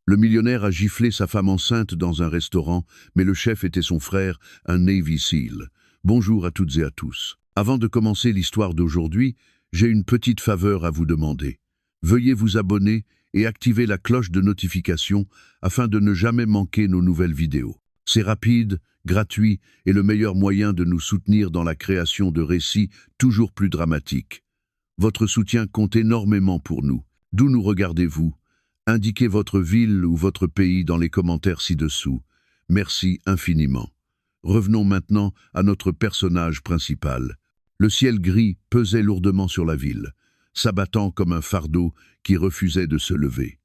Le millionnaire a giflé sa femme enceinte dans un restaurant, mais le chef était son frère, un Navy SEAL. Bonjour à toutes et à tous. Avant de commencer l'histoire d'aujourd'hui, j'ai une petite faveur à vous demander. Veuillez vous abonner et activer la cloche de notification afin de ne jamais manquer nos nouvelles vidéos. C'est rapide, gratuit et le meilleur moyen de nous soutenir dans la création de récits toujours plus dramatiques. Votre soutien compte énormément pour nous. D'où nous regardez-vous? Indiquez votre ville ou votre pays dans les commentaires ci-dessous. Merci infiniment. Revenons maintenant à notre personnage principal. Le ciel gris pesait lourdement sur la ville, s'abattant comme un fardeau qui refusait de se lever.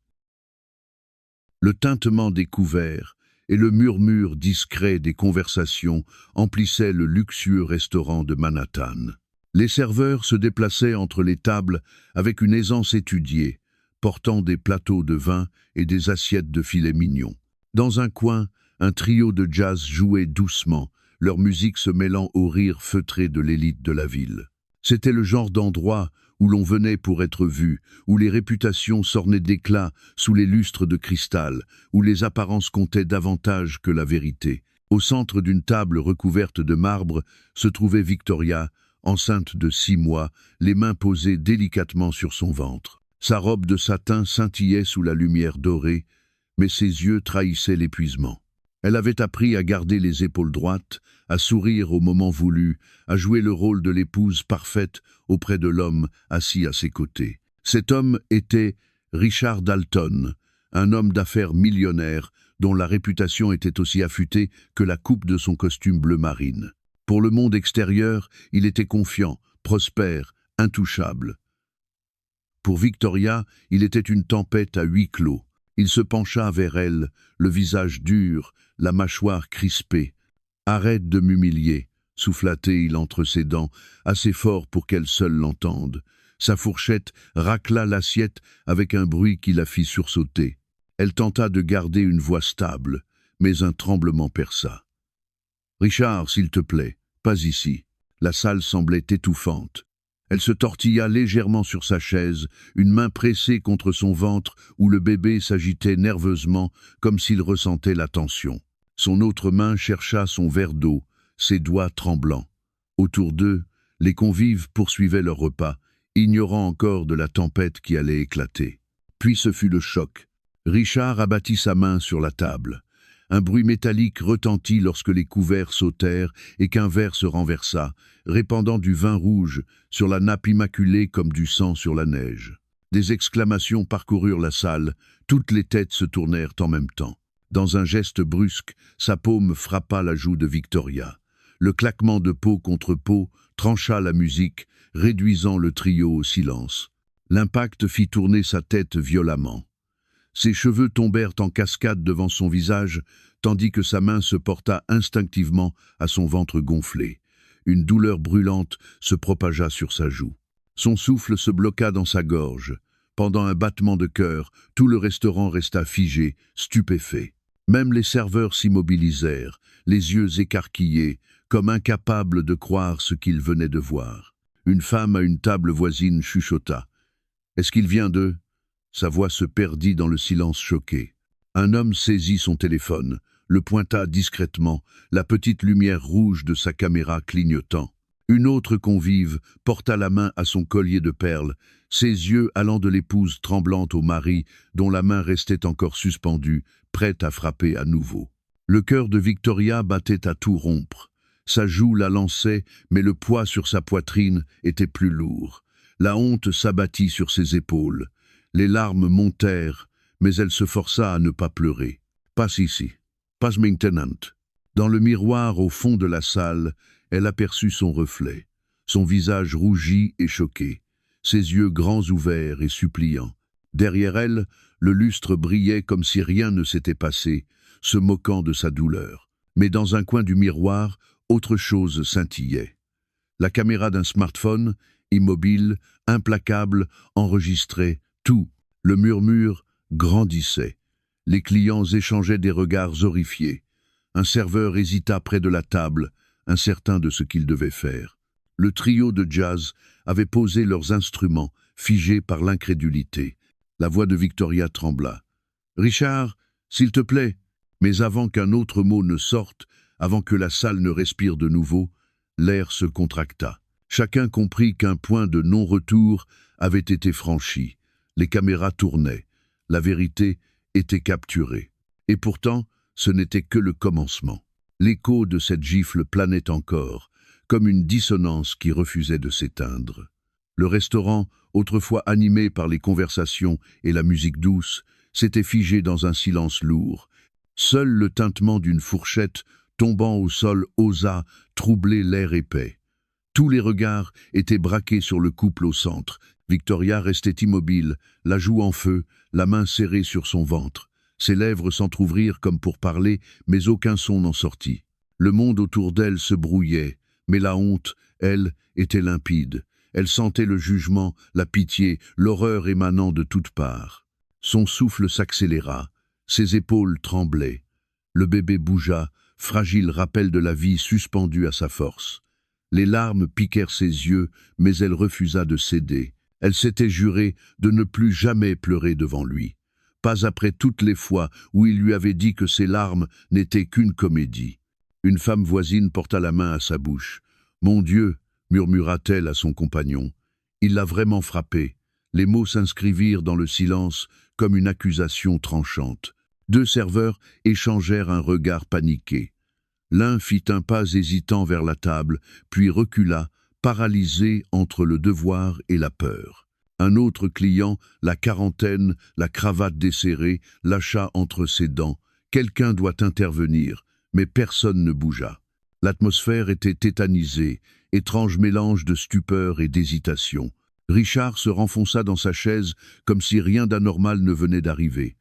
Le tintement des couverts et le murmure discret des conversations emplissaient le luxueux restaurant de Manhattan. Les serveurs se déplaçaient entre les tables avec une aisance étudiée, portant des plateaux de vin et des assiettes de filets mignons. Dans un coin, un trio de jazz jouait doucement, leur musique se mêlant au rire feutré de l'élite de la ville. C'était le genre d'endroit où l'on venait pour être vu, où les réputations s'ornaient d'éclat sous les lustres de cristal, où les apparences comptaient davantage que la vérité. Au centre d'une table recouverte de marbre se trouvait Victoria, enceinte de 6 mois, les mains posées délicatement sur son ventre. Sa robe de satin scintillait sous la lumière dorée, mais ses yeux trahissaient l'épuisement. Elle avait appris à garder les épaules droites, à sourire au moment voulu, à jouer le rôle de l'épouse parfaite auprès de l'homme assis à ses côtés. Cet homme était Richard Dalton, un homme d'affaires millionnaire dont la réputation était aussi affûtée que la coupe de son costume bleu marine. Pour le monde extérieur, il était confiant, prospère, intouchable. Pour Victoria, il était une tempête à huis clos. Il se pencha vers elle, le visage dur, la mâchoire crispée. « Arrête de m'humilier », souffla-t-il entre ses dents, assez fort pour qu'elle seule l'entende. Sa fourchette racla l'assiette avec un bruit qui la fit sursauter. Elle tenta de garder une voix stable, mais un tremblement perça. « Richard, s'il te plaît, pas ici. » La salle semblait étouffante. Elle se tortilla légèrement sur sa chaise, une main pressée contre son ventre où le bébé s'agitait nerveusement comme s'il ressentait la tension. Son autre main chercha son verre d'eau, ses doigts tremblants. Autour d'eux, les convives poursuivaient leur repas, ignorant encore de la tempête qui allait éclater. Puis ce fut le choc. Richard abattit sa main sur la table. Un bruit métallique retentit lorsque les couverts sautèrent et qu'un verre se renversa, répandant du vin rouge sur la nappe immaculée comme du sang sur la neige. Des exclamations parcoururent la salle, toutes les têtes se tournèrent en même temps. Dans un geste brusque, sa paume frappa la joue de Victoria. Le claquement de peau contre peau trancha la musique, réduisant le trio au silence. L'impact fit tourner sa tête violemment. Ses cheveux tombèrent en cascade devant son visage, tandis que sa main se porta instinctivement à son ventre gonflé. Une douleur brûlante se propagea sur sa joue. Son souffle se bloqua dans sa gorge. Pendant un battement de cœur, tout le restaurant resta figé, stupéfait. Même les serveurs s'immobilisèrent, les yeux écarquillés, comme incapables de croire ce qu'ils venaient de voir. Une femme à une table voisine chuchota. « Est-ce qu'il vient d'eux ?» Sa voix se perdit dans le silence choqué. Un homme saisit son téléphone, le pointa discrètement, la petite lumière rouge de sa caméra clignotant. Une autre convive porta la main à son collier de perles, ses yeux allant de l'épouse tremblante au mari, dont la main restait encore suspendue, prête à frapper à nouveau. Le cœur de Victoria battait à tout rompre. Sa joue la lançait, mais le poids sur sa poitrine était plus lourd. La honte s'abattit sur ses épaules. Les larmes montèrent, mais elle se força à ne pas pleurer. « Passe ici. Passe maintenant. » Dans le miroir au fond de la salle, elle aperçut son reflet. Son visage rougi et choqué, ses yeux grands ouverts et suppliants. Derrière elle, le lustre brillait comme si rien ne s'était passé, se moquant de sa douleur. Mais dans un coin du miroir, autre chose scintillait. La caméra d'un smartphone, immobile, implacable, enregistrait tout. Le murmure grandissait. Les clients échangeaient des regards horrifiés. Un serveur hésita près de la table, incertain de ce qu'il devait faire. Le trio de jazz avait posé leurs instruments, figés par l'incrédulité. La voix de Victoria trembla. « Richard, s'il te plaît. Mais avant qu'un autre mot ne sorte, avant que la salle ne respire de nouveau, l'air se contracta. Chacun comprit qu'un point de non-retour avait été franchi. Les caméras tournaient. La vérité était capturée. Et pourtant, ce n'était que le commencement. L'écho de cette gifle planait encore, comme une dissonance qui refusait de s'éteindre. Le restaurant, autrefois animé par les conversations et la musique douce, s'était figé dans un silence lourd. Seul le tintement d'une fourchette tombant au sol osa troubler l'air épais. Tous les regards étaient braqués sur le couple au centre. Victoria restait immobile, la joue en feu, la main serrée sur son ventre. Ses lèvres s'entr'ouvrirent comme pour parler, mais aucun son n'en sortit. Le monde autour d'elle se brouillait, mais la honte, elle, était limpide. Elle sentait le jugement, la pitié, l'horreur émanant de toutes parts. Son souffle s'accéléra, ses épaules tremblaient. Le bébé bougea, fragile rappel de la vie suspendue à sa force. Les larmes piquèrent ses yeux, mais elle refusa de céder. Elle s'était juré de ne plus jamais pleurer devant lui. Pas après toutes les fois où il lui avait dit que ses larmes n'étaient qu'une comédie. Une femme voisine porta la main à sa bouche. « Mon Dieu !» murmura-t-elle à son compagnon. Il l'a vraiment frappé. Les mots s'inscrivirent dans le silence comme une accusation tranchante. Deux serveurs échangèrent un regard paniqué. L'un fit un pas hésitant vers la table, puis recula, paralysé entre le devoir et la peur. Un autre client, la quarantaine, la cravate desserrée, lâcha entre ses dents. Quelqu'un doit intervenir, mais personne ne bougea. L'atmosphère était tétanisée, étrange mélange de stupeur et d'hésitation. Richard se renfonça dans sa chaise comme si rien d'anormal ne venait d'arriver.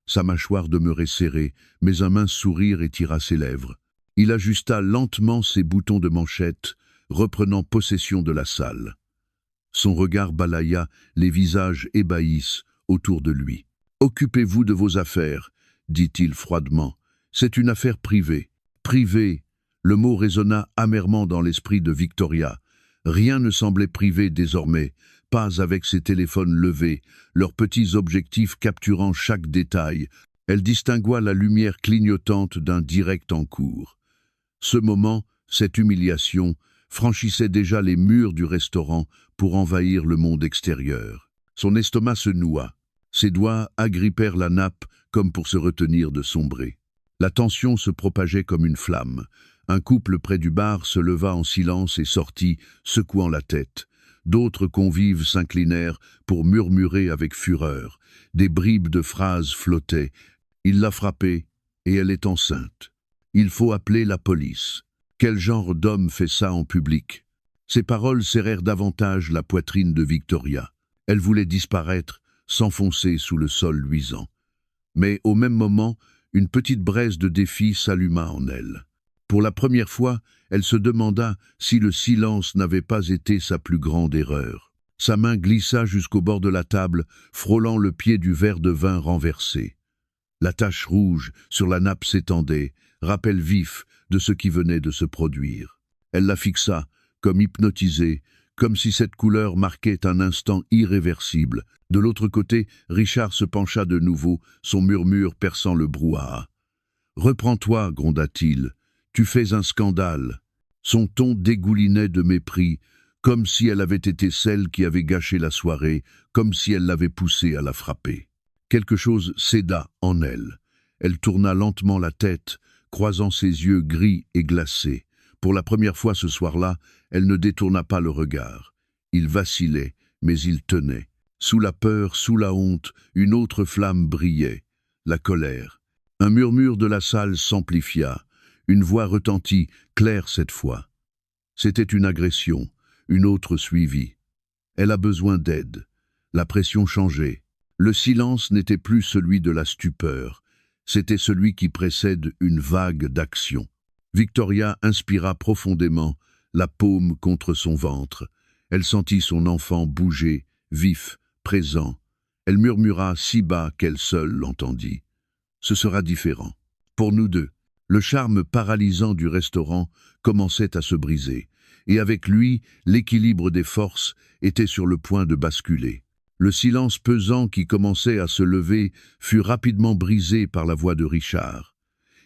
Sa mâchoire demeurait serrée, mais un mince sourire étira ses lèvres. Il ajusta lentement ses boutons de manchette, reprenant possession de la salle. Son regard balaya les visages ébahis autour de lui. « Occupez-vous de vos affaires, » dit-il froidement. « C'est une affaire privée. » « Privée » le mot résonna amèrement dans l'esprit de Victoria. Rien ne semblait privé désormais, pas avec ses téléphones levés, leurs petits objectifs capturant chaque détail. Elle distingua la lumière clignotante d'un direct en cours. Ce moment, cette humiliation, franchissait déjà les murs du restaurant pour envahir le monde extérieur. Son estomac se noua. Ses doigts agrippèrent la nappe comme pour se retenir de sombrer. La tension se propageait comme une flamme. Un couple près du bar se leva en silence et sortit, secouant la tête. D'autres convives s'inclinèrent pour murmurer avec fureur. Des bribes de phrases flottaient. « Il l'a frappée et elle est enceinte. Il faut appeler la police. Quel genre d'homme fait ça en public ?» Ces paroles serrèrent davantage la poitrine de Victoria. Elle voulait disparaître, s'enfoncer sous le sol luisant. Mais au même moment, une petite braise de défi s'alluma en elle. Pour la première fois, elle se demanda si le silence n'avait pas été sa plus grande erreur. Sa main glissa jusqu'au bord de la table, frôlant le pied du verre de vin renversé. La tache rouge sur la nappe s'étendait, rappel vif de ce qui venait de se produire. Elle la fixa, comme hypnotisée, comme si cette couleur marquait un instant irréversible. De l'autre côté, Richard se pencha de nouveau, son murmure perçant le brouhaha. « Reprends-toi, gronda-t-il. Tu fais un scandale. » Son ton dégoulinait de mépris, comme si elle avait été celle qui avait gâché la soirée, comme si elle l'avait poussée à la frapper. Quelque chose céda en elle. Elle tourna lentement la tête, croisant ses yeux gris et glacés. Pour la première fois ce soir-là, elle ne détourna pas le regard. Il vacillait, mais il tenait. Sous la peur, sous la honte, une autre flamme brillait, la colère. Un murmure de la salle s'amplifia. Une voix retentit, claire cette fois. C'était une agression, une autre suivie. Elle a besoin d'aide. La pression changeait. Le silence n'était plus celui de la stupeur. C'était celui qui précède une vague d'action. Victoria inspira profondément, la paume contre son ventre. Elle sentit son enfant bouger, vif, présent. Elle murmura si bas qu'elle seule l'entendit. « Ce sera différent. Pour nous deux. » Le charme paralysant du restaurant commençait à se briser, et avec lui, l'équilibre des forces était sur le point de basculer. Le silence pesant qui commençait à se lever fut rapidement brisé par la voix de Richard.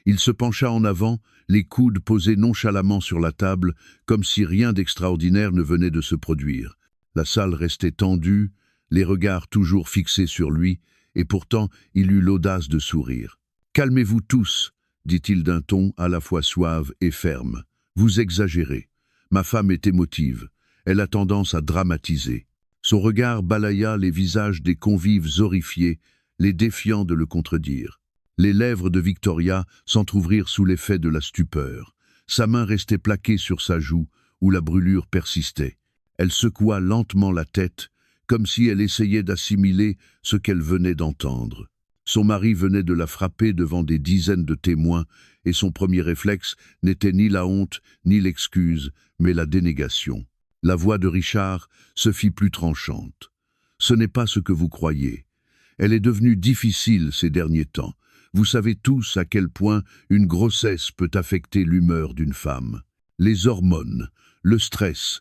Il se pencha en avant, les coudes posés nonchalamment sur la table, comme si rien d'extraordinaire ne venait de se produire. La salle restait tendue, les regards toujours fixés sur lui, et pourtant il eut l'audace de sourire. « Calmez-vous tous », dit-il d'un ton à la fois suave et ferme. « Vous exagérez. Ma femme est émotive. Elle a tendance à dramatiser. » Son regard balaya les visages des convives horrifiés, les défiant de le contredire. Les lèvres de Victoria s'entr'ouvrirent sous l'effet de la stupeur. Sa main restait plaquée sur sa joue, où la brûlure persistait. Elle secoua lentement la tête, comme si elle essayait d'assimiler ce qu'elle venait d'entendre. Son mari venait de la frapper devant des dizaines de témoins, et son premier réflexe n'était ni la honte, ni l'excuse, mais la dénégation. La voix de Richard se fit plus tranchante. « Ce n'est pas ce que vous croyez. Elle est devenue difficile ces derniers temps. Vous savez tous à quel point une grossesse peut affecter l'humeur d'une femme. Les hormones, le stress.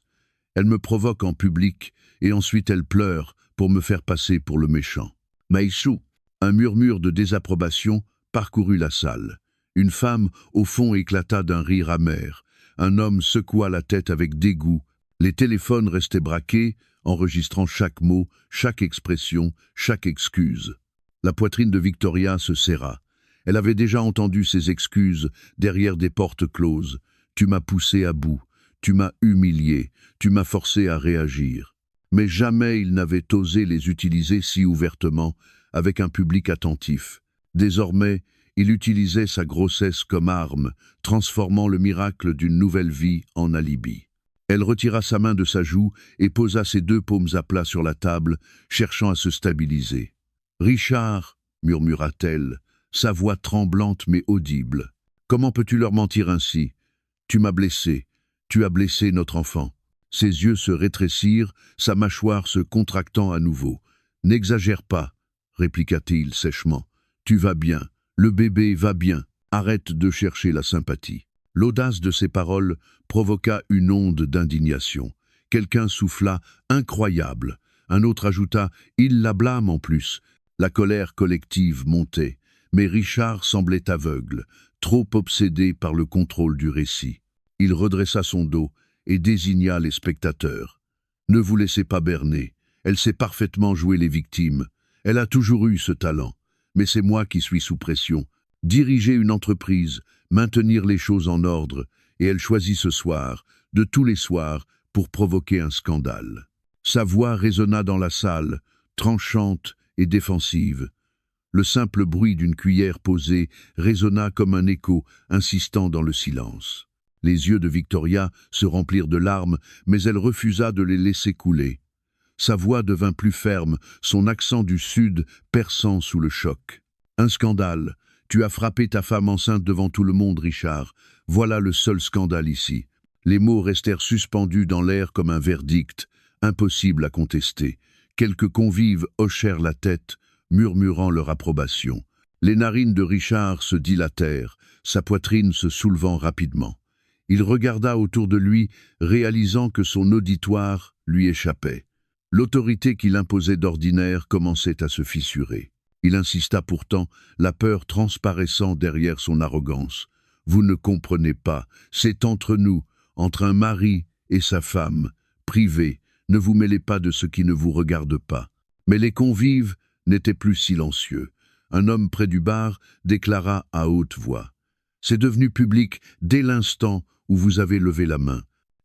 Elle me provoque en public et ensuite elle pleure pour me faire passer pour le méchant. Maïchou !» Un murmure de désapprobation parcourut la salle. Une femme, au fond, éclata d'un rire amer. Un homme secoua la tête avec dégoût. Les téléphones restaient braqués, enregistrant chaque mot, chaque expression, chaque excuse. La poitrine de Victoria se serra. Elle avait déjà entendu ces excuses derrière des portes closes. « Tu m'as poussé à bout, tu m'as humilié, tu m'as forcé à réagir. » Mais jamais il n'avait osé les utiliser si ouvertement, avec un public attentif. Désormais, il utilisait sa grossesse comme arme, transformant le miracle d'une nouvelle vie en alibi. Elle retira sa main de sa joue et posa ses deux paumes à plat sur la table, cherchant à se stabiliser. « Richard » murmura-t-elle, sa voix tremblante mais audible. « Comment peux-tu leur mentir ainsi? Tu m'as blessé, tu as blessé notre enfant. » Ses yeux se rétrécirent, sa mâchoire se contractant à nouveau. « N'exagère pas, » répliqua-t-il sèchement. « Tu vas bien, le bébé va bien, arrête de chercher la sympathie. » L'audace de ces paroles provoqua une onde d'indignation. Quelqu'un souffla « incroyable ». Un autre ajouta « il la blâme en plus ». La colère collective montait, mais Richard semblait aveugle, trop obsédé par le contrôle du récit. Il redressa son dos et désigna les spectateurs. « Ne vous laissez pas berner, elle sait parfaitement jouer les victimes. Elle a toujours eu ce talent, mais c'est moi qui suis sous pression. Diriger une entreprise, maintenir les choses en ordre, et elle choisit ce soir, de tous les soirs, pour provoquer un scandale. » Sa voix résonna dans la salle, tranchante et défensive. Le simple bruit d'une cuillère posée résonna comme un écho insistant dans le silence. Les yeux de Victoria se remplirent de larmes, mais elle refusa de les laisser couler. Sa voix devint plus ferme, son accent du sud perçant sous le choc. « Un scandale. Tu as frappé ta femme enceinte devant tout le monde, Richard. Voilà le seul scandale ici. » Les mots restèrent suspendus dans l'air comme un verdict, impossible à contester. Quelques convives hochèrent la tête, murmurant leur approbation. Les narines de Richard se dilatèrent, sa poitrine se soulevant rapidement. Il regarda autour de lui, réalisant que son auditoire lui échappait. L'autorité qu'il imposait d'ordinaire commençait à se fissurer. Il insista pourtant, la peur transparaissant derrière son arrogance. « Vous ne comprenez pas, c'est entre nous, entre un mari et sa femme, privé, ne vous mêlez pas de ce qui ne vous regarde pas. » Mais les convives n'étaient plus silencieux. Un homme près du bar déclara à haute voix. « C'est devenu public dès l'instant où vous avez levé la main. »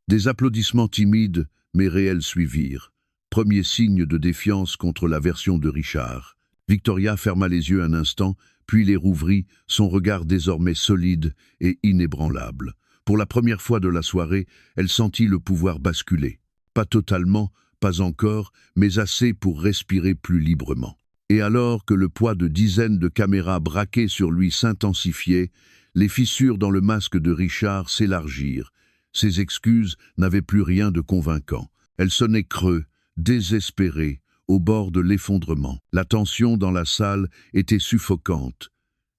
Des applaudissements timides mais réels suivirent. Premier signe de défiance contre la version de Richard. Victoria ferma les yeux un instant, puis les rouvrit, son regard désormais solide et inébranlable. Pour la première fois de la soirée, elle sentit le pouvoir basculer. Pas totalement, pas encore, mais assez pour respirer plus librement. Et alors que le poids de dizaines de caméras braquées sur lui s'intensifiait, les fissures dans le masque de Richard s'élargirent. Ses excuses n'avaient plus rien de convaincant. Elles sonnaient creux, désespérées, au bord de l'effondrement. La tension dans la salle était suffocante.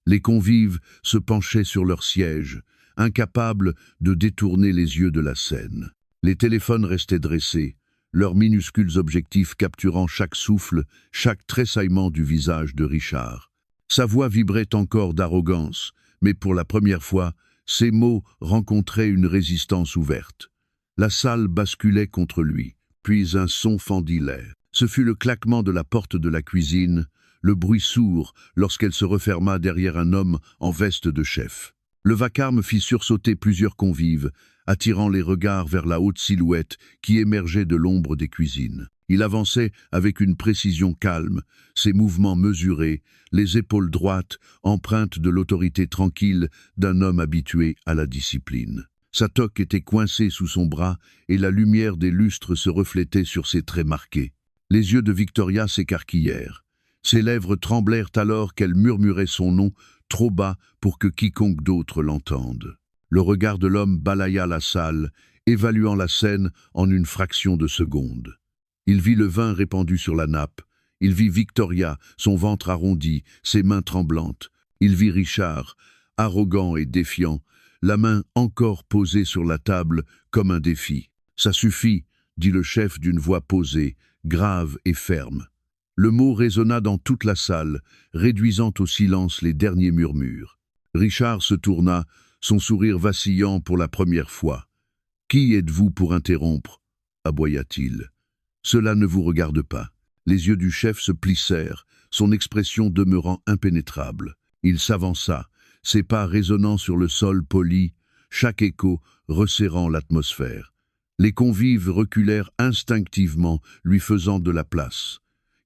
Les convives se penchaient sur leurs sièges, incapables de détourner les yeux de la scène. Les téléphones restaient dressés, leurs minuscules objectifs capturant chaque souffle, chaque tressaillement du visage de Richard. Sa voix vibrait encore d'arrogance, mais pour la première fois, ses mots rencontraient une résistance ouverte. La salle basculait contre lui, puis un son fendit l'air. Ce fut le claquement de la porte de la cuisine, le bruit sourd lorsqu'elle se referma derrière un homme en veste de chef. Le vacarme fit sursauter plusieurs convives, attirant les regards vers la haute silhouette qui émergeait de l'ombre des cuisines. Il avançait avec une précision calme, ses mouvements mesurés, les épaules droites, empreintes de l'autorité tranquille d'un homme habitué à la discipline. Sa toque était coincée sous son bras et la lumière des lustres se reflétait sur ses traits marqués. Les yeux de Victoria s'écarquillèrent. Ses lèvres tremblèrent alors qu'elle murmurait son nom trop bas pour que quiconque d'autre l'entende. Le regard de l'homme balaya la salle, évaluant la scène en une fraction de seconde. Il vit le vin répandu sur la nappe. Il vit Victoria, son ventre arrondi, ses mains tremblantes. Il vit Richard, arrogant et défiant, la main encore posée sur la table comme un défi. « Ça suffit », dit le chef d'une voix posée, grave et ferme. Le mot résonna dans toute la salle, réduisant au silence les derniers murmures. Richard se tourna, son sourire vacillant pour la première fois. « Qui êtes-vous pour interrompre » aboya-t-il. « Cela ne vous regarde pas. » Les yeux du chef se plissèrent, son expression demeurant impénétrable. Il s'avança, ses pas résonnant sur le sol poli, chaque écho resserrant l'atmosphère. Les convives reculèrent instinctivement, lui faisant de la place.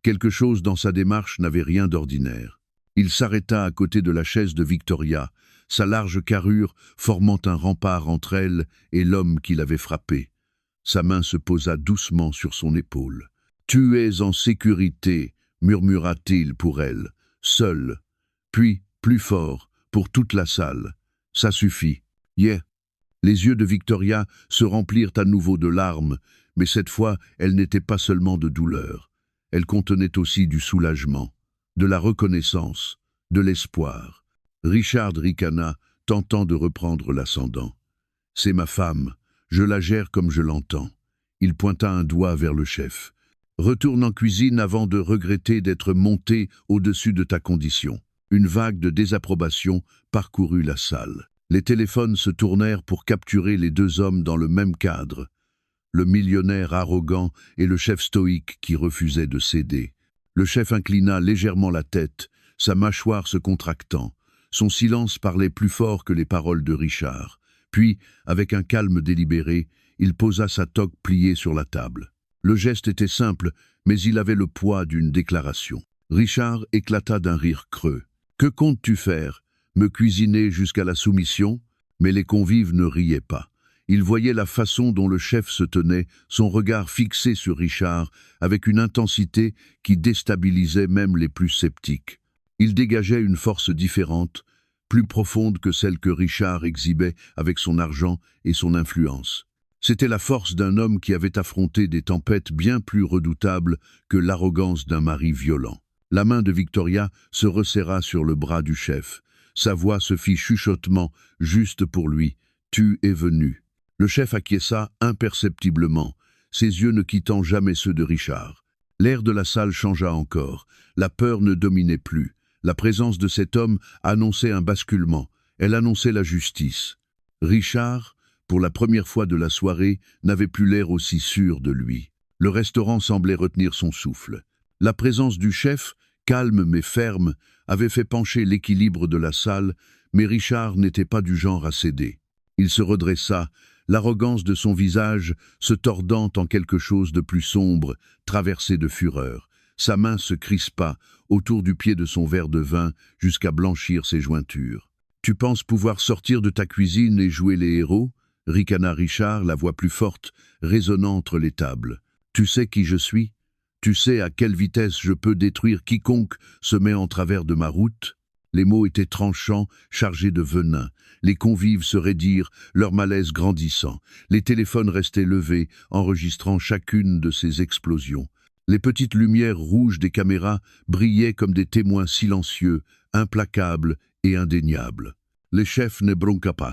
Quelque chose dans sa démarche n'avait rien d'ordinaire. Il s'arrêta à côté de la chaise de Victoria, sa large carrure formant un rempart entre elle et l'homme qui l'avait frappé. Sa main se posa doucement sur son épaule. « Tu es en sécurité », murmura-t-il pour elle, seul. Puis, plus fort, pour toute la salle. « Ça suffit. » Yeah. Les yeux de Victoria se remplirent à nouveau de larmes, mais cette fois, elles n'étaient pas seulement de douleur. Elles contenaient aussi du soulagement, de la reconnaissance, de l'espoir. Richard ricana, tentant de reprendre l'ascendant. « C'est ma femme, je la gère comme je l'entends. » Il pointa un doigt vers le chef. « Retourne en cuisine avant de regretter d'être monté au-dessus de ta condition. » Une vague de désapprobation parcourut la salle. Les téléphones se tournèrent pour capturer les deux hommes dans le même cadre. Le millionnaire arrogant et le chef stoïque qui refusait de céder. Le chef inclina légèrement la tête, sa mâchoire se contractant. Son silence parlait plus fort que les paroles de Richard. Puis, avec un calme délibéré, il posa sa toque pliée sur la table. Le geste était simple, mais il avait le poids d'une déclaration. Richard éclata d'un rire creux. « Que comptes-tu faire ? Me cuisiner jusqu'à la soumission ?» Mais les convives ne riaient pas. Ils voyaient la façon dont le chef se tenait, son regard fixé sur Richard, avec une intensité qui déstabilisait même les plus sceptiques. Il dégageait une force différente, plus profonde que celle que Richard exhibait avec son argent et son influence. C'était la force d'un homme qui avait affronté des tempêtes bien plus redoutables que l'arrogance d'un mari violent. La main de Victoria se resserra sur le bras du chef. Sa voix se fit chuchotement, juste pour lui. « Tu es venu. » Le chef acquiesça imperceptiblement, ses yeux ne quittant jamais ceux de Richard. L'air de la salle changea encore. La peur ne dominait plus. La présence de cet homme annonçait un basculement. Elle annonçait la justice. Richard, pour la première fois de la soirée, n'avait plus l'air aussi sûr de lui. Le restaurant semblait retenir son souffle. La présence du chef, calme mais ferme, avait fait pencher l'équilibre de la salle, mais Richard n'était pas du genre à céder. Il se redressa, l'arrogance de son visage se tordant en quelque chose de plus sombre, traversé de fureur. Sa main se crispa autour du pied de son verre de vin jusqu'à blanchir ses jointures. « Tu penses pouvoir sortir de ta cuisine et jouer les héros ?» ricana Richard, la voix plus forte, résonnant entre les tables. « Tu sais qui je suis ? Tu sais à quelle vitesse je peux détruire quiconque se met en travers de ma route ?» Les mots étaient tranchants, chargés de venin. Les convives se raidirent, leur malaise grandissant. Les téléphones restaient levés, enregistrant chacune de ces explosions. Les petites lumières rouges des caméras brillaient comme des témoins silencieux, implacables et indéniables. Les chefs ne bronca pas.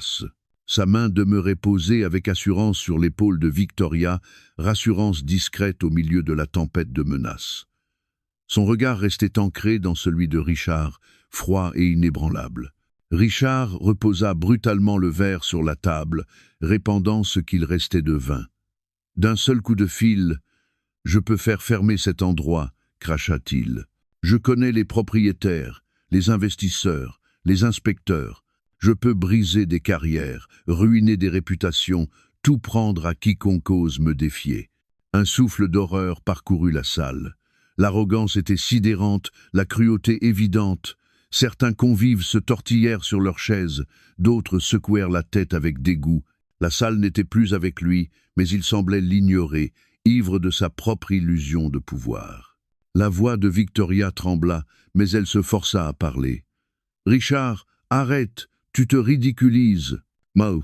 Sa main demeurait posée avec assurance sur l'épaule de Victoria, rassurance discrète au milieu de la tempête de menaces. Son regard restait ancré dans celui de Richard, froid et inébranlable. Richard reposa brutalement le verre sur la table, répandant ce qu'il restait de vin. D'un seul coup de fil, « Je peux faire fermer cet endroit », cracha-t-il. « Je connais les propriétaires, les investisseurs, les inspecteurs. Je peux briser des carrières, ruiner des réputations, tout prendre à quiconque ose me défier. » Un souffle d'horreur parcourut la salle. L'arrogance était sidérante, la cruauté évidente. Certains convives se tortillèrent sur leurs chaises, d'autres secouèrent la tête avec dégoût. La salle n'était plus avec lui, mais il semblait l'ignorer, ivre de sa propre illusion de pouvoir. La voix de Victoria trembla, mais elle se força à parler. « Richard, arrête, tu te ridiculises. » Mau.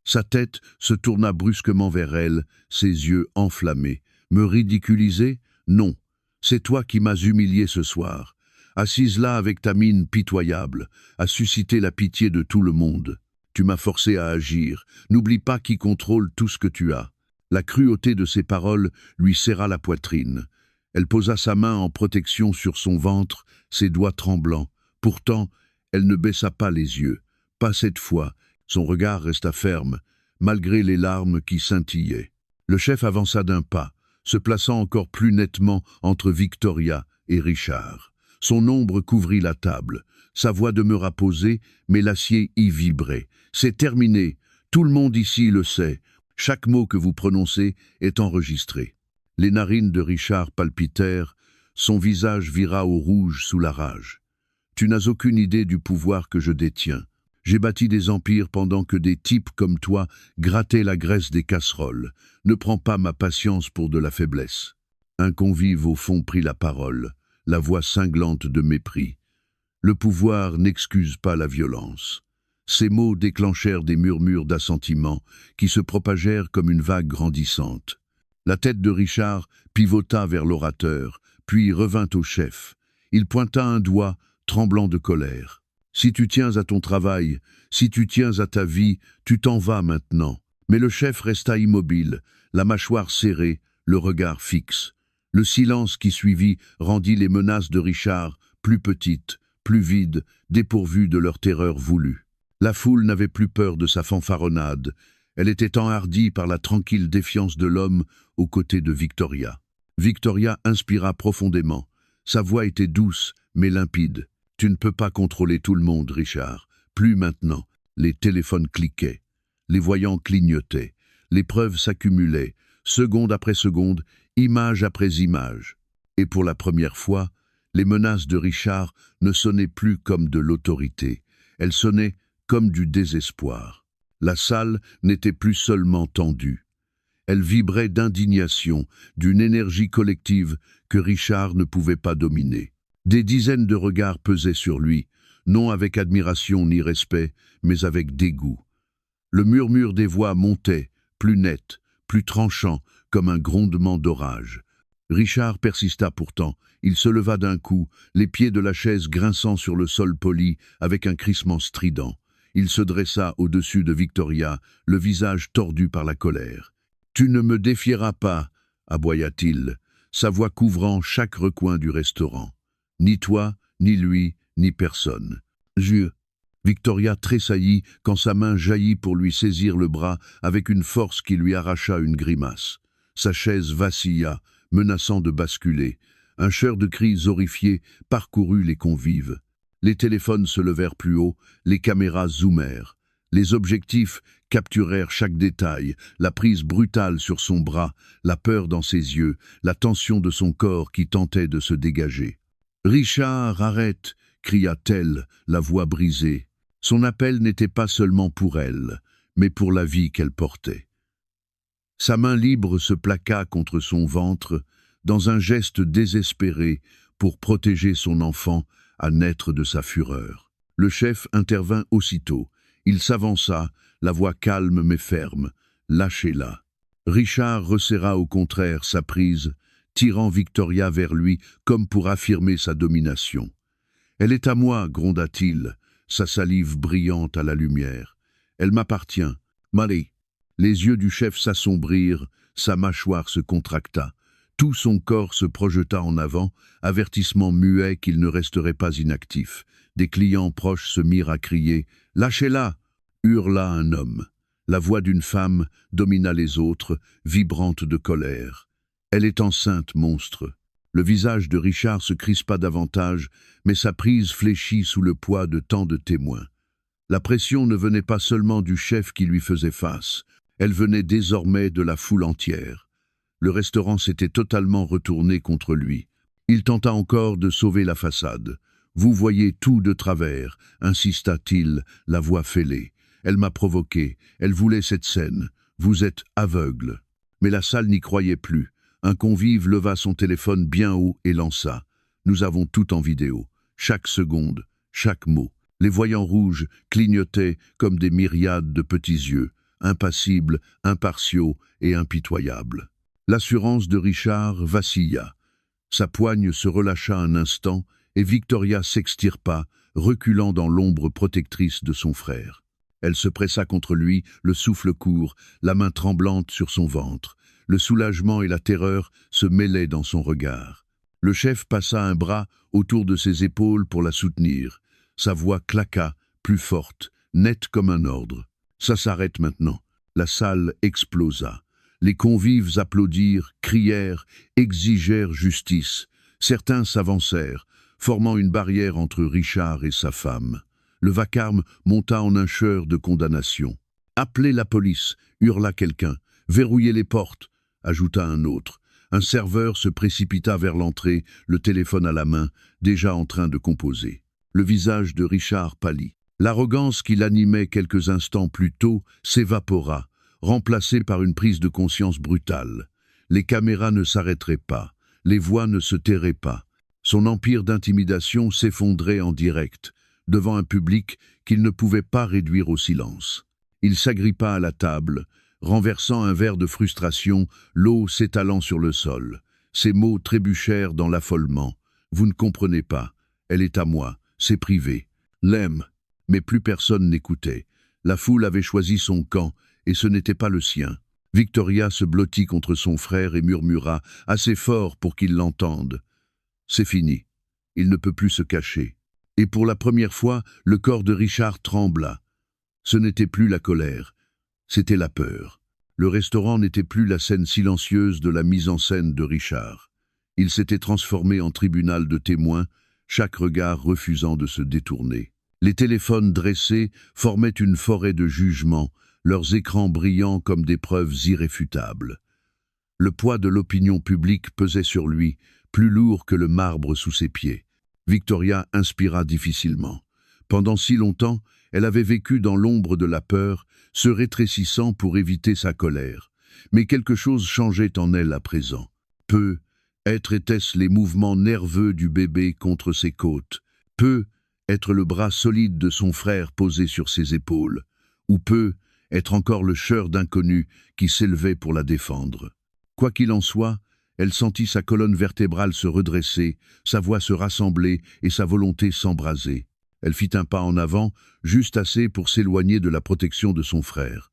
Sa tête se tourna brusquement vers elle, ses yeux enflammés. « Me ridiculiser? Non. C'est toi qui m'as humilié ce soir. Assise là avec ta mine pitoyable, à susciter la pitié de tout le monde. Tu m'as forcé à agir. N'oublie pas qui contrôle tout ce que tu as. » La cruauté de ses paroles lui serra la poitrine. Elle posa sa main en protection sur son ventre, ses doigts tremblants. Pourtant, elle ne baissa pas les yeux. Pas cette fois. Son regard resta ferme, malgré les larmes qui scintillaient. Le chef avança d'un pas, se plaçant encore plus nettement entre Victoria et Richard. Son ombre couvrit la table. Sa voix demeura posée, mais l'acier y vibrait. « C'est terminé. Tout le monde ici le sait. Chaque mot que vous prononcez est enregistré. » Les narines de Richard palpitèrent, son visage vira au rouge sous la rage. « Tu n'as aucune idée du pouvoir que je détiens. J'ai bâti des empires pendant que des types comme toi grattaient la graisse des casseroles. Ne prends pas ma patience pour de la faiblesse. » Un convive au fond prit la parole, la voix cinglante de mépris. « Le pouvoir n'excuse pas la violence. » Ces mots déclenchèrent des murmures d'assentiment qui se propagèrent comme une vague grandissante. La tête de Richard pivota vers l'orateur, puis revint au chef. Il pointa un doigt, tremblant de colère. « Si tu tiens à ton travail, si tu tiens à ta vie, tu t'en vas maintenant. » Mais le chef resta immobile, la mâchoire serrée, le regard fixe. Le silence qui suivit rendit les menaces de Richard plus petites, plus vides, dépourvues de leur terreur voulue. La foule n'avait plus peur de sa fanfaronnade. Elle était enhardie par la tranquille défiance de l'homme aux côtés de Victoria. Victoria inspira profondément. Sa voix était douce, mais limpide. « Tu ne peux pas contrôler tout le monde, Richard. Plus maintenant. » Les téléphones cliquaient. Les voyants clignotaient. Les preuves s'accumulaient, seconde après seconde, image après image. Et pour la première fois, les menaces de Richard ne sonnaient plus comme de l'autorité. Elles sonnaient comme du désespoir. La salle n'était plus seulement tendue. Elle vibrait d'indignation, d'une énergie collective que Richard ne pouvait pas dominer. Des dizaines de regards pesaient sur lui, non avec admiration ni respect, mais avec dégoût. Le murmure des voix montait, plus net, plus tranchant, comme un grondement d'orage. Richard persista pourtant. Il se leva d'un coup, les pieds de la chaise grinçant sur le sol poli, avec un crissement strident. Il se dressa au-dessus de Victoria, le visage tordu par la colère. « Tu ne me défieras pas » aboya-t-il, sa voix couvrant chaque recoin du restaurant. « Ni toi, ni lui, ni personne. » Victoria tressaillit quand sa main jaillit pour lui saisir le bras avec une force qui lui arracha une grimace. Sa chaise vacilla, menaçant de basculer. Un chœur de cris horrifiés parcourut les convives. Les téléphones se levèrent plus haut, les caméras zoomèrent. Les objectifs capturèrent chaque détail, la prise brutale sur son bras, la peur dans ses yeux, la tension de son corps qui tentait de se dégager. « Richard, arrête !» cria-t-elle, la voix brisée. Son appel n'était pas seulement pour elle, mais pour la vie qu'elle portait. Sa main libre se plaqua contre son ventre, dans un geste désespéré pour protéger son enfant à naître de sa fureur. Le chef intervint aussitôt. Il s'avança, la voix calme mais ferme. « Lâchez-la !» Richard resserra au contraire sa prise, tirant Victoria vers lui comme pour affirmer sa domination. « Elle est à moi !» gronda-t-il, sa salive brillante à la lumière. Elle m'appartient. Marie. Les yeux du chef s'assombrirent, sa mâchoire se contracta. Tout son corps se projeta en avant, avertissement muet qu'il ne resterait pas inactif. Des clients proches se mirent à crier « Lâchez-la !» hurla un homme. La voix d'une femme domina les autres, vibrante de colère. « Elle est enceinte, monstre !» Le visage de Richard se crispa davantage, mais sa prise fléchit sous le poids de tant de témoins. La pression ne venait pas seulement du chef qui lui faisait face, elle venait désormais de la foule entière. Le restaurant s'était totalement retourné contre lui. Il tenta encore de sauver la façade. « Vous voyez tout de travers », insista-t-il, la voix fêlée. « Elle m'a provoqué, elle voulait cette scène. Vous êtes aveugle. » Mais la salle n'y croyait plus. Un convive leva son téléphone bien haut et lança. Nous avons tout en vidéo. Chaque seconde, chaque mot. Les voyants rouges clignotaient comme des myriades de petits yeux, impassibles, impartiaux et impitoyables. L'assurance de Richard vacilla. Sa poigne se relâcha un instant et Victoria s'extirpa, reculant dans l'ombre protectrice de son frère. Elle se pressa contre lui, le souffle court, la main tremblante sur son ventre. Le soulagement et la terreur se mêlaient dans son regard. Le chef passa un bras autour de ses épaules pour la soutenir. Sa voix claqua, plus forte, nette comme un ordre. « Ça s'arrête maintenant. » La salle explosa. Les convives applaudirent, crièrent, exigèrent justice. Certains s'avancèrent, formant une barrière entre Richard et sa femme. Le vacarme monta en un chœur de condamnation. « Appelez la police !» hurla quelqu'un. « Verrouillez les portes !» ajouta un autre. Un serveur se précipita vers l'entrée, le téléphone à la main, déjà en train de composer. Le visage de Richard pâlit. L'arrogance qui l'animait quelques instants plus tôt s'évapora, remplacée par une prise de conscience brutale. Les caméras ne s'arrêteraient pas, les voix ne se tairaient pas. Son empire d'intimidation s'effondrait en direct, devant un public qu'il ne pouvait pas réduire au silence. Il s'agrippa à la table, renversant un verre de frustration, l'eau s'étalant sur le sol. Ses mots trébuchèrent dans l'affolement. « Vous ne comprenez pas. Elle est à moi. C'est privé. L'aime. » Mais plus personne n'écoutait. La foule avait choisi son camp, et ce n'était pas le sien. Victoria se blottit contre son frère et murmura, assez fort pour qu'il l'entende. « C'est fini. Il ne peut plus se cacher. » Et pour la première fois, le corps de Richard trembla. Ce n'était plus la colère. C'était la peur. Le restaurant n'était plus la scène silencieuse de la mise en scène de Richard. Il s'était transformé en tribunal de témoins, chaque regard refusant de se détourner. Les téléphones dressés formaient une forêt de jugements, leurs écrans brillants comme des preuves irréfutables. Le poids de l'opinion publique pesait sur lui, plus lourd que le marbre sous ses pieds. Victoria inspira difficilement. Pendant si longtemps, elle avait vécu dans l'ombre de la peur, se rétrécissant pour éviter sa colère. Mais quelque chose changeait en elle à présent. Être était-ce les mouvements nerveux du bébé contre ses côtes. Être le bras solide de son frère posé sur ses épaules. Ou être encore le chœur d'inconnu qui s'élevait pour la défendre. Quoi qu'il en soit, elle sentit sa colonne vertébrale se redresser, sa voix se rassembler et sa volonté s'embraser. Elle fit un pas en avant, juste assez pour s'éloigner de la protection de son frère.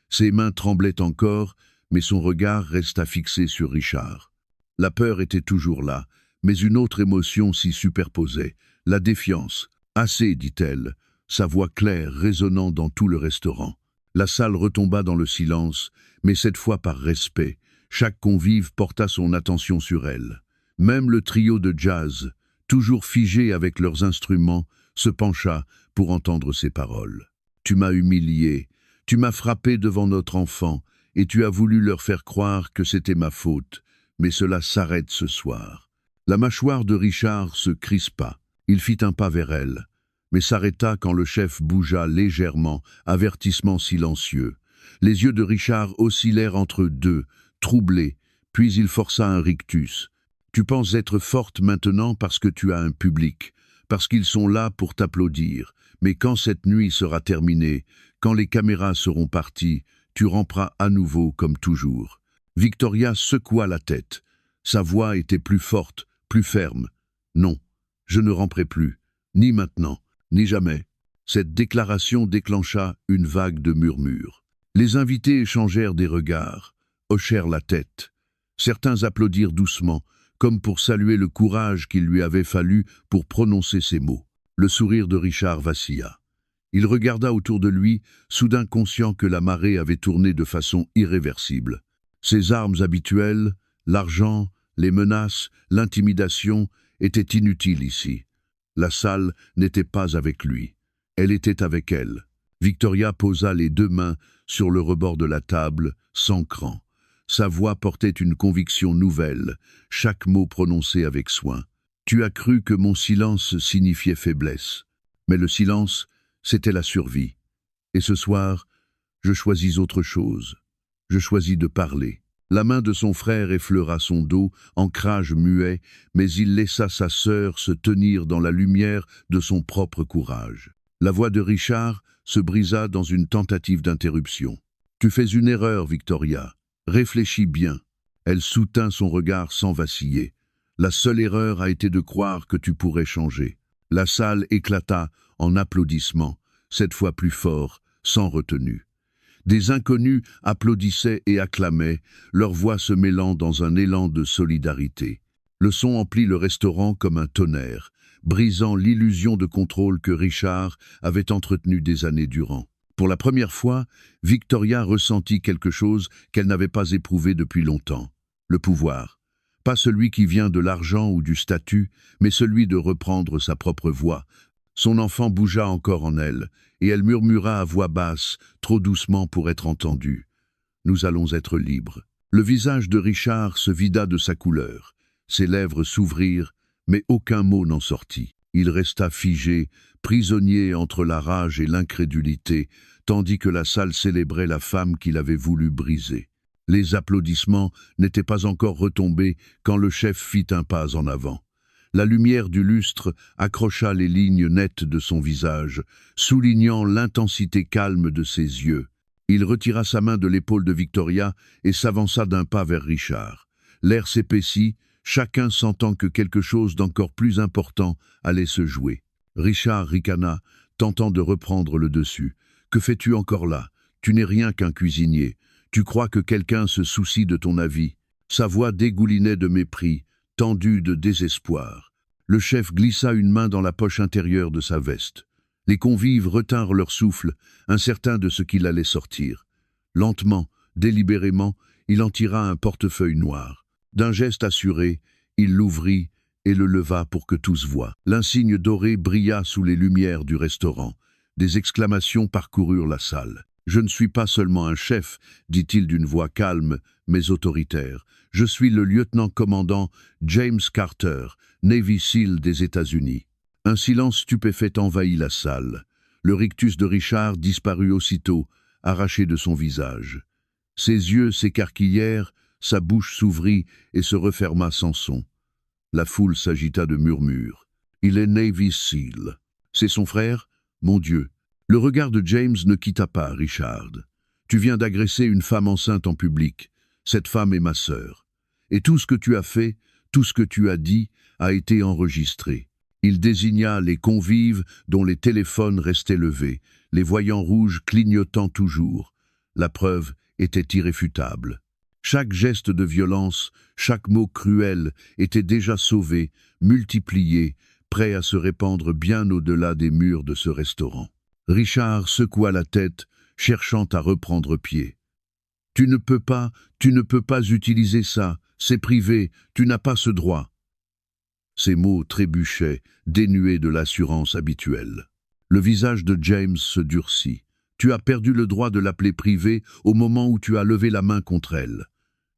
Ses mains tremblaient encore, mais son regard resta fixé sur Richard. La peur était toujours là, mais une autre émotion s'y superposait, la défiance. « Assez » dit-elle, sa voix claire résonnant dans tout le restaurant. La salle retomba dans le silence, mais cette fois par respect. Chaque convive porta son attention sur elle. Même le trio de jazz, toujours figé avec leurs instruments, se pencha pour entendre ses paroles. « Tu m'as humilié, tu m'as frappé devant notre enfant, et tu as voulu leur faire croire que c'était ma faute, mais cela s'arrête ce soir. » La mâchoire de Richard se crispa. Il fit un pas vers elle, mais s'arrêta quand le chef bougea légèrement, avertissement silencieux. Les yeux de Richard oscillèrent entre deux, troublés, puis il força un rictus. « Tu penses être forte maintenant parce que tu as un public, parce qu'ils sont là pour t'applaudir, mais quand cette nuit sera terminée, quand les caméras seront parties, tu ramperas à nouveau comme toujours. » Victoria secoua la tête. Sa voix était plus forte, plus ferme. « Non, je ne ramperai plus, ni maintenant, ni jamais. » Cette déclaration déclencha une vague de murmures. Les invités échangèrent des regards, hochèrent la tête. Certains applaudirent doucement, comme pour saluer le courage qu'il lui avait fallu pour prononcer ces mots. Le sourire de Richard vacilla. Il regarda autour de lui, soudain conscient que la marée avait tourné de façon irréversible. Ses armes habituelles, l'argent, les menaces, l'intimidation, étaient inutiles ici. La salle n'était pas avec lui. Elle était avec elle. Victoria posa les 2 mains sur le rebord de la table, sans cran. Sa voix portait une conviction nouvelle, chaque mot prononcé avec soin. « Tu as cru que mon silence signifiait faiblesse. Mais le silence, c'était la survie. Et ce soir, je choisis autre chose. Je choisis de parler. » La main de son frère effleura son dos, ancrage muet, mais il laissa sa sœur se tenir dans la lumière de son propre courage. La voix de Richard se brisa dans une tentative d'interruption. « Tu fais une erreur, Victoria. Réfléchis bien. » Elle soutint son regard sans vaciller. « La seule erreur a été de croire que tu pourrais changer. » La salle éclata en applaudissements, cette fois plus fort, sans retenue. Des inconnus applaudissaient et acclamaient, leurs voix se mêlant dans un élan de solidarité. Le son emplit le restaurant comme un tonnerre, brisant l'illusion de contrôle que Richard avait entretenue des années durant. Pour la première fois, Victoria ressentit quelque chose qu'elle n'avait pas éprouvé depuis longtemps. Le pouvoir. Pas celui qui vient de l'argent ou du statut, mais celui de reprendre sa propre voix. Son enfant bougea encore en elle, et elle murmura à voix basse, trop doucement pour être entendue. « Nous allons être libres. » Le visage de Richard se vida de sa couleur. Ses lèvres s'ouvrirent, mais aucun mot n'en sortit. Il resta figé, prisonnier entre la rage et l'incrédulité, tandis que la salle célébrait la femme qu'il avait voulu briser. Les applaudissements n'étaient pas encore retombés quand le chef fit un pas en avant. La lumière du lustre accrocha les lignes nettes de son visage, soulignant l'intensité calme de ses yeux. Il retira sa main de l'épaule de Victoria et s'avança d'un pas vers Richard. L'air s'épaissit, chacun sentant que quelque chose d'encore plus important allait se jouer. Richard ricana, tentant de reprendre le dessus. « Que fais-tu encore là? Tu n'es rien qu'un cuisinier. Tu crois que quelqu'un se soucie de ton avis ?» Sa voix dégoulinait de mépris, tendue de désespoir. Le chef glissa une main dans la poche intérieure de sa veste. Les convives retinrent leur souffle, incertains de ce qu'il allait sortir. Lentement, délibérément, il en tira un portefeuille noir. D'un geste assuré, il l'ouvrit et le leva pour que tous voient. L'insigne doré brilla sous les lumières du restaurant. Des exclamations parcoururent la salle. « Je ne suis pas seulement un chef, dit-il d'une voix calme, mais autoritaire. Je suis le lieutenant-commandant James Carter, Navy SEAL des États-Unis. » Un silence stupéfait envahit la salle. Le rictus de Richard disparut aussitôt, arraché de son visage. Ses yeux s'écarquillèrent, sa bouche s'ouvrit et se referma sans son. La foule s'agita de murmures. « Il est Navy SEAL. C'est son frère? Mon Dieu. » Le regard de James ne quitta pas Richard. « Tu viens d'agresser une femme enceinte en public. Cette femme est ma sœur. Et tout ce que tu as fait, tout ce que tu as dit, a été enregistré. » Il désigna les convives dont les téléphones restaient levés, les voyants rouges clignotant toujours. La preuve était irréfutable. Chaque geste de violence, chaque mot cruel était déjà sauvé, multiplié, prêt à se répandre bien au-delà des murs de ce restaurant. Richard secoua la tête, cherchant à reprendre pied. « Tu ne peux pas utiliser ça, c'est privé, tu n'as pas ce droit. » Ces mots trébuchaient, dénués de l'assurance habituelle. Le visage de James se durcit. « Tu as perdu le droit de l'appeler privé au moment où tu as levé la main contre elle.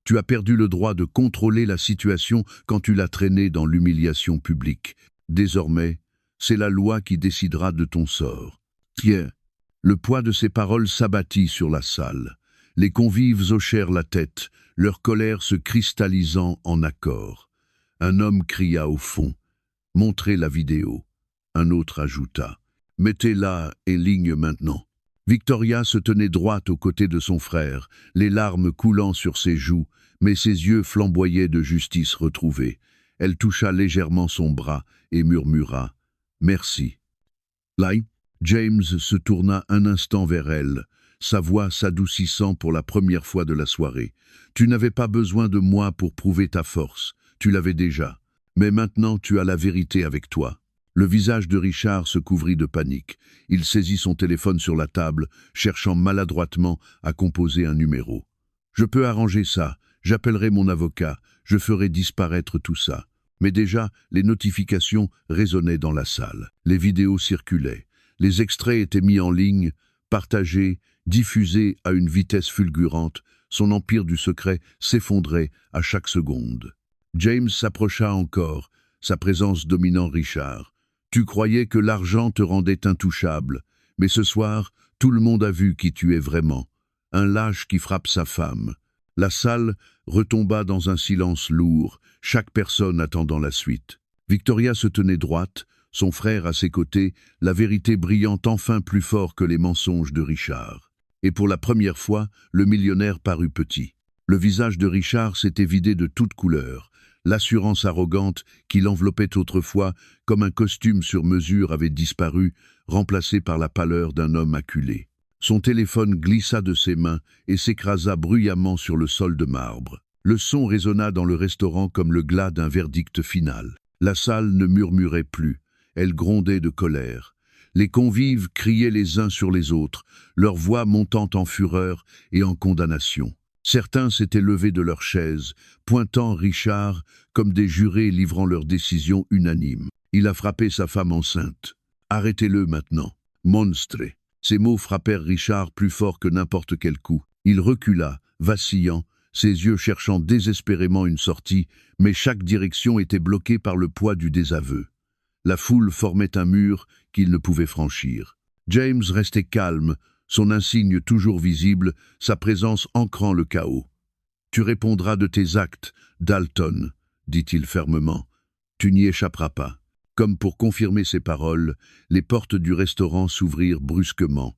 Tu as perdu le droit de contrôler la situation quand tu l'as traînée dans l'humiliation publique. Désormais, c'est la loi qui décidera de ton sort. » Tiens, le poids de ces paroles s'abattit sur la salle. Les convives hochèrent la tête, leur colère se cristallisant en accord. Un homme cria au fond « Montrez la vidéo ». Un autre ajouta « Mettez-la en ligne maintenant ». Victoria se tenait droite aux côtés de son frère, les larmes coulant sur ses joues, mais ses yeux flamboyaient de justice retrouvée. Elle toucha légèrement son bras et murmura « Merci ». Là, James se tourna un instant vers elle, sa voix s'adoucissant pour la première fois de la soirée. « Tu n'avais pas besoin de moi pour prouver ta force, tu l'avais déjà. Mais maintenant tu as la vérité avec toi. » Le visage de Richard se couvrit de panique. Il saisit son téléphone sur la table, cherchant maladroitement à composer un numéro. « Je peux arranger ça, j'appellerai mon avocat, je ferai disparaître tout ça. » Mais déjà, les notifications résonnaient dans la salle. Les vidéos circulaient. Les extraits étaient mis en ligne, partagés, diffusés à une vitesse fulgurante. Son empire du secret s'effondrait à chaque seconde. James s'approcha encore, sa présence dominant Richard. « Tu croyais que l'argent te rendait intouchable, mais ce soir, tout le monde a vu qui tu es vraiment. Un lâche qui frappe sa femme. » La salle retomba dans un silence lourd, chaque personne attendant la suite. Victoria se tenait droite, son frère à ses côtés, la vérité brillant enfin plus fort que les mensonges de Richard. Et pour la première fois, le millionnaire parut petit. Le visage de Richard s'était vidé de toute couleur. L'assurance arrogante qui l'enveloppait autrefois comme un costume sur mesure avait disparu, remplacé par la pâleur d'un homme acculé. Son téléphone glissa de ses mains et s'écrasa bruyamment sur le sol de marbre. Le son résonna dans le restaurant comme le glas d'un verdict final. La salle ne murmurait plus, elle grondait de colère. Les convives criaient les uns sur les autres, leurs voix montant en fureur et en condamnation. Certains s'étaient levés de leurs chaises, pointant Richard comme des jurés livrant leur décision unanime. Il a frappé sa femme enceinte. Arrêtez-le maintenant. Monstre. Ces mots frappèrent Richard plus fort que n'importe quel coup. Il recula, vacillant, ses yeux cherchant désespérément une sortie, mais chaque direction était bloquée par le poids du désaveu. La foule formait un mur qu'il ne pouvait franchir. James restait calme, son insigne toujours visible, sa présence ancrant le chaos. « Tu répondras de tes actes, Dalton, » dit-il fermement. « Tu n'y échapperas pas. » Comme pour confirmer ses paroles, les portes du restaurant s'ouvrirent brusquement.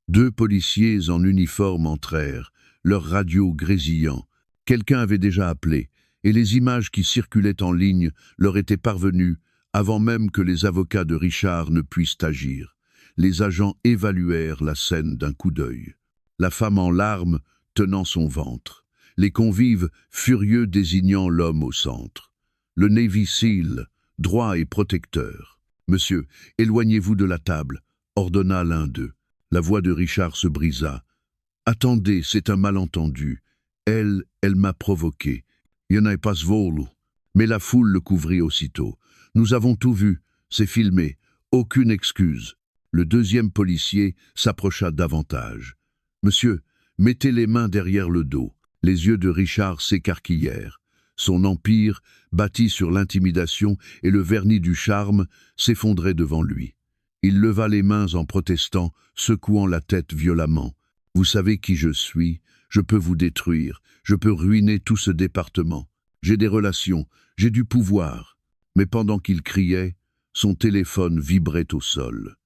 2 policiers en uniforme entrèrent, leurs radios grésillant. Quelqu'un avait déjà appelé, et les images qui circulaient en ligne leur étaient parvenues avant même que les avocats de Richard ne puissent agir. Les agents évaluèrent la scène d'un coup d'œil. La femme en larmes tenant son ventre. Les convives furieux désignant l'homme au centre. Le Navy SEAL, droit et protecteur. « Monsieur, éloignez-vous de la table », ordonna l'un d'eux. La voix de Richard se brisa. « Attendez, c'est un malentendu. Elle m'a provoqué. Il n'y en a pas ce volo. » Mais la foule le couvrit aussitôt. « Nous avons tout vu, c'est filmé, aucune excuse. » Le deuxième policier s'approcha davantage. « Monsieur, mettez les mains derrière le dos. » Les yeux de Richard s'écarquillèrent. Son empire, bâti sur l'intimidation et le vernis du charme, s'effondrait devant lui. Il leva les mains en protestant, secouant la tête violemment. « Vous savez qui je suis, je peux vous détruire, je peux ruiner tout ce département. J'ai des relations, j'ai du pouvoir. » Mais pendant qu'il criait, son téléphone vibrait au sol.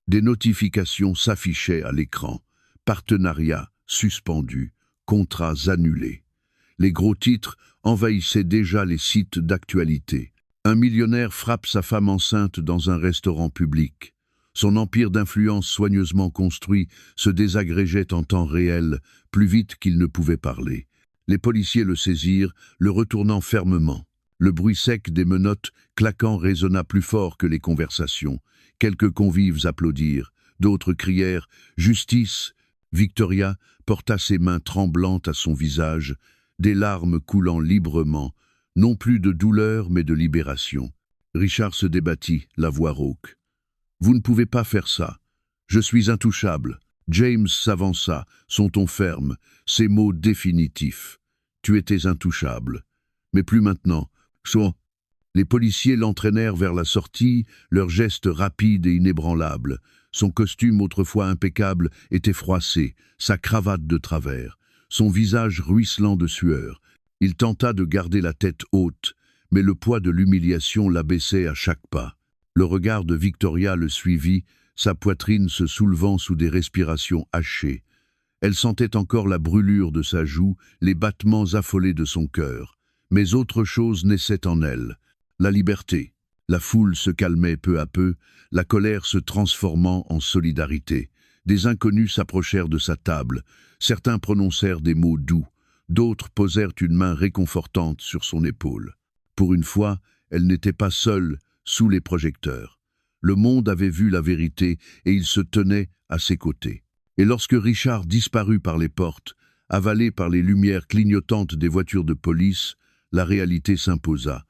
Des notifications s'affichaient à l'écran. Partenariats suspendus, contrats annulés. Les gros titres envahissaient déjà les sites d'actualité. Un millionnaire frappe sa femme enceinte dans un restaurant public. Son empire d'influence soigneusement construit se désagrégeait en temps réel, plus vite qu'il ne pouvait parler. Les policiers le saisirent, le retournant fermement. Le bruit sec des menottes claquant résonna plus fort que les conversations. Quelques convives applaudirent, d'autres crièrent « Justice !» Victoria porta ses mains tremblantes à son visage, des larmes coulant librement, non plus de douleur mais de libération. Richard se débattit, la voix rauque. « Vous ne pouvez pas faire ça. Je suis intouchable. » James s'avança, son ton ferme, ses mots définitifs. « Tu étais intouchable. Mais plus maintenant. » Les policiers l'entraînèrent vers la sortie, leurs gestes rapides et inébranlables. Son costume, autrefois impeccable, était froissé, sa cravate de travers, son visage ruisselant de sueur. Il tenta de garder la tête haute, mais le poids de l'humiliation l'abaissait à chaque pas. Le regard de Victoria le suivit, sa poitrine se soulevant sous des respirations hachées. Elle sentait encore la brûlure de sa joue, les battements affolés de son cœur. Mais autre chose naissait en elle, la liberté. La foule se calmait peu à peu, la colère se transformant en solidarité. Des inconnus s'approchèrent de sa table. Certains prononcèrent des mots doux, d'autres posèrent une main réconfortante sur son épaule. Pour une fois, elle n'était pas seule sous les projecteurs. Le monde avait vu la vérité et il se tenait à ses côtés. Et lorsque Richard disparut par les portes, avalé par les lumières clignotantes des voitures de police, la réalité s'imposa.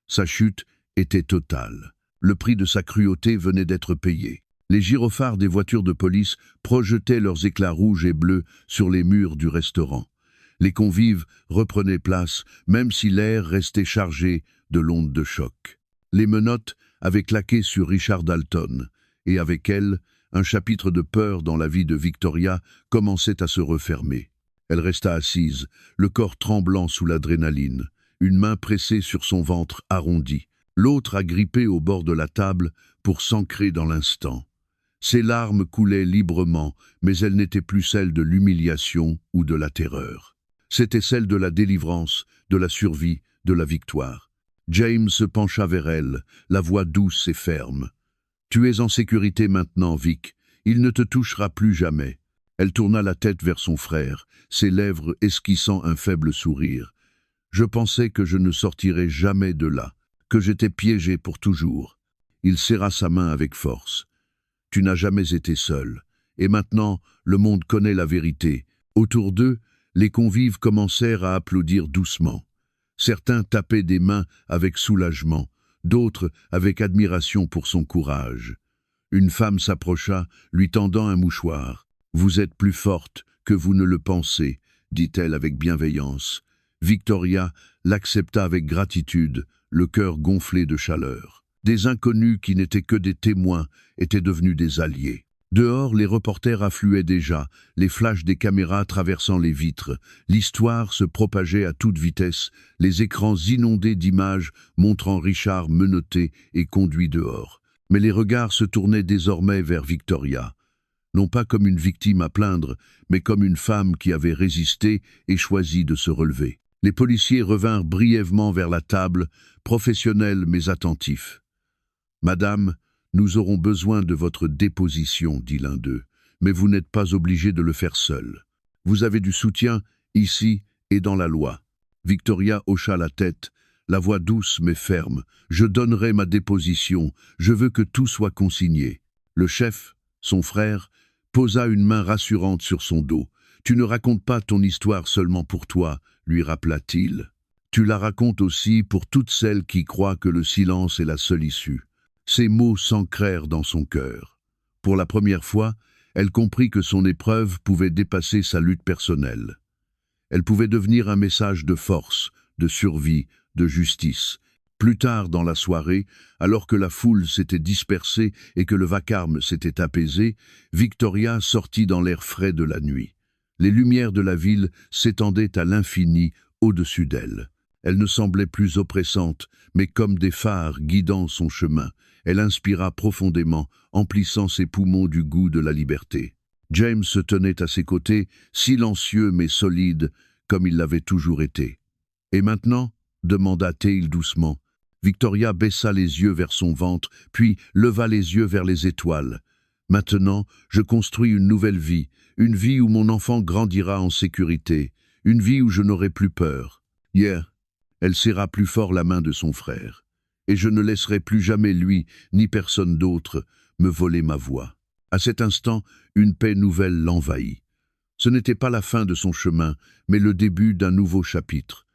Sa chute était totale. Le prix de sa cruauté venait d'être payé. Les gyrophares des voitures de police projetaient leurs éclats rouges et bleus sur les murs du restaurant. Les convives reprenaient place, même si l'air restait chargé de l'onde de choc. Les menottes avaient claqué sur Richard Dalton, et avec elles, un chapitre de peur dans la vie de Victoria commençait à se refermer. Elle resta assise, le corps tremblant sous l'adrénaline, une main pressée sur son ventre arrondi, l'autre agrippée au bord de la table pour s'ancrer dans l'instant. Ses larmes coulaient librement, mais elles n'étaient plus celles de l'humiliation ou de la terreur. C'était celle de la délivrance, de la survie, de la victoire. James se pencha vers elle, la voix douce et ferme. « Tu es en sécurité maintenant, Vic. Il ne te touchera plus jamais. » Elle tourna la tête vers son frère, ses lèvres esquissant un faible sourire. « Je pensais que je ne sortirais jamais de là, que j'étais piégé pour toujours. » Il serra sa main avec force. « Tu n'as jamais été seul. Et maintenant, le monde connaît la vérité. » Autour d'eux, les convives commencèrent à applaudir doucement. Certains tapaient des mains avec soulagement, d'autres avec admiration pour son courage. Une femme s'approcha, lui tendant un mouchoir. « Vous êtes plus forte que vous ne le pensez, » dit-elle avec bienveillance. Victoria l'accepta avec gratitude, le cœur gonflé de chaleur. Des inconnus qui n'étaient que des témoins étaient devenus des alliés. Dehors, les reporters affluaient déjà, les flashs des caméras traversant les vitres. L'histoire se propageait à toute vitesse, les écrans inondés d'images montrant Richard menotté et conduit dehors. Mais les regards se tournaient désormais vers Victoria. Non pas comme une victime à plaindre, mais comme une femme qui avait résisté et choisi de se relever. Les policiers revinrent brièvement vers la table, professionnels mais attentifs. « Madame, nous aurons besoin de votre déposition, dit l'un d'eux, mais vous n'êtes pas obligé de le faire seul. Vous avez du soutien, ici et dans la loi. » Victoria hocha la tête, la voix douce mais ferme. « Je donnerai ma déposition, je veux que tout soit consigné. » Le chef, son frère, posa une main rassurante sur son dos. « Tu ne racontes pas ton histoire seulement pour toi, lui rappela-t-il. Tu la racontes aussi pour toutes celles qui croient que le silence est la seule issue. » Ces mots s'ancrèrent dans son cœur. Pour la première fois, elle comprit que son épreuve pouvait dépasser sa lutte personnelle. Elle pouvait devenir un message de force, de survie, de justice. Plus tard dans la soirée, alors que la foule s'était dispersée et que le vacarme s'était apaisé, Victoria sortit dans l'air frais de la nuit. Les lumières de la ville s'étendaient à l'infini au-dessus d'elle. Elle ne semblait plus oppressante, mais comme des phares guidant son chemin. Elle inspira profondément, emplissant ses poumons du goût de la liberté. James se tenait à ses côtés, silencieux mais solide, comme il l'avait toujours été. « Et maintenant ?» demanda-t-il doucement. Victoria baissa les yeux vers son ventre, puis leva les yeux vers les étoiles. « Maintenant, je construis une nouvelle vie, une vie où mon enfant grandira en sécurité, une vie où je n'aurai plus peur. » Hier, elle serra plus fort la main de son frère. « Et je ne laisserai plus jamais lui, ni personne d'autre, me voler ma voix. » À cet instant, une paix nouvelle l'envahit. Ce n'était pas la fin de son chemin, mais le début d'un nouveau chapitre.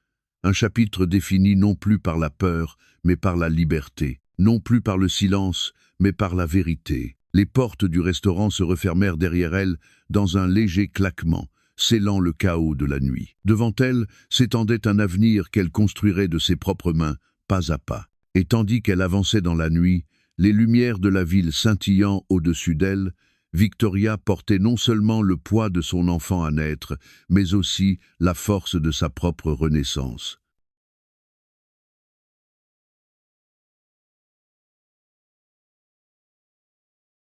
Un chapitre défini non plus par la peur, mais par la liberté. Non plus par le silence, mais par la vérité. Les portes du restaurant se refermèrent derrière elle dans un léger claquement, scellant le chaos de la nuit. Devant elle s'étendait un avenir qu'elle construirait de ses propres mains, pas à pas. Et tandis qu'elle avançait dans la nuit, les lumières de la ville scintillant au-dessus d'elle, Victoria portait non seulement le poids de son enfant à naître, mais aussi la force de sa propre renaissance.